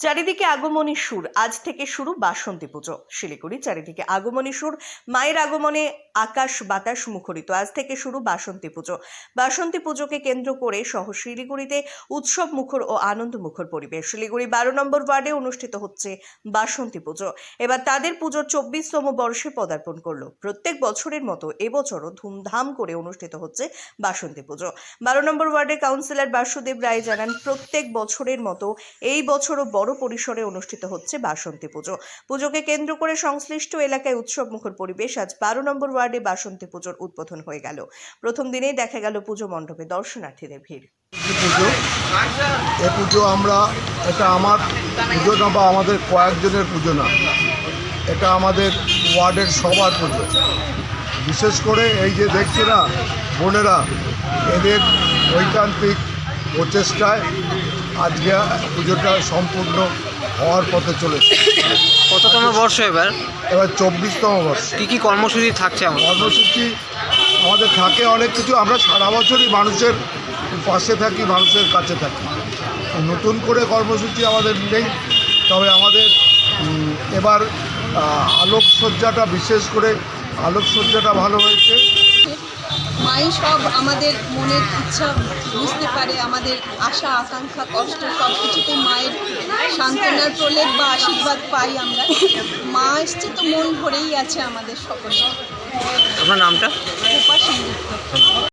চারিদিকে আগমনী সুর। আজ থেকে শুরু বাসন্তী পুজো। শিলিগুড়ি চারিদিকে আগমনী সুর। মায়ের আগমনে আকাশ বাতাস মুখরিত। আজ থেকে শুরু বাসন্তী পুজো। বাসন্তী পুজোকে কেন্দ্র করে সহ শিলিগুড়িতে উৎসব মুখর ও আনন্দ মুখর পরিবেশ। শিলিগুড়ি 12 নম্বর ওয়ার্ডে অনুষ্ঠিত হচ্ছে বাসন্তী পুজো। এবার তাদের পুজোর 24তম বর্ষে পদার্পণ করলো। প্রত্যেক বছরের মতো এবছরও ধুমধাম করে অনুষ্ঠিত হচ্ছে বাসন্তী পুজো। 12 নম্বর ওয়ার্ডের কাউন্সিলর বাসুদেব রায় জানান, প্রত্যেক বছরের মতো এই বছরও বড় পরিসরে অনুষ্ঠিত হচ্ছে বাসন্তী পুজো। পুজোকে কেন্দ্র করে সংশ্লিষ্ট এলাকায় উৎসব মুখর পরিবেশ। আজ 12 নম্বর ওয়ার্ডে বাসন্তী পুজোর উদ্বোধন হয়ে গেল। প্রথম দিনেই দেখা গেল পুজো মণ্ডপে দর্শনার্থীদের ভিড়। এই পুজো এটা আমার পুজো না, বা আমাদের কয়েকজনের পুজো না, এটা আমাদের ওয়ার্ডের সবার পুজো। বিশেষ করে এই যে দেখছি না বোনেরা, এদের ঐকান্তিক প্রচেষ্টায় আজকে পুজোটা সম্পূর্ণ হওয়ার পথে চলেছে। কততম বর্ষ এবার? 24তম বর্ষ। কি কর্মসূচি থাকছে? কর্মসূচি আমাদের থাকে অনেক কিছু। আমরা সারা বছরই মানুষের পাশে থাকি, মানুষের কাছে থাকি। নতুন করে কর্মসূচি আমাদের নেই, তবে আমাদের এবার আলোকসজ্জাটা, বিশেষ করে আলোকসজ্জাটা ভালো হয়েছে। মাই সব আমাদের মনের ইচ্ছা বুঝতে পারে, আমাদের আশা আকাঙ্ক্ষা কষ্ট সব কিছুতে মায়ের সান্ত্বনার প্রলেপ বা আশীর্বাদ পাই আমরা। মা এসছে তো মন ভরেই আছে আমাদের সকলে। আপনার নামটা? উপাস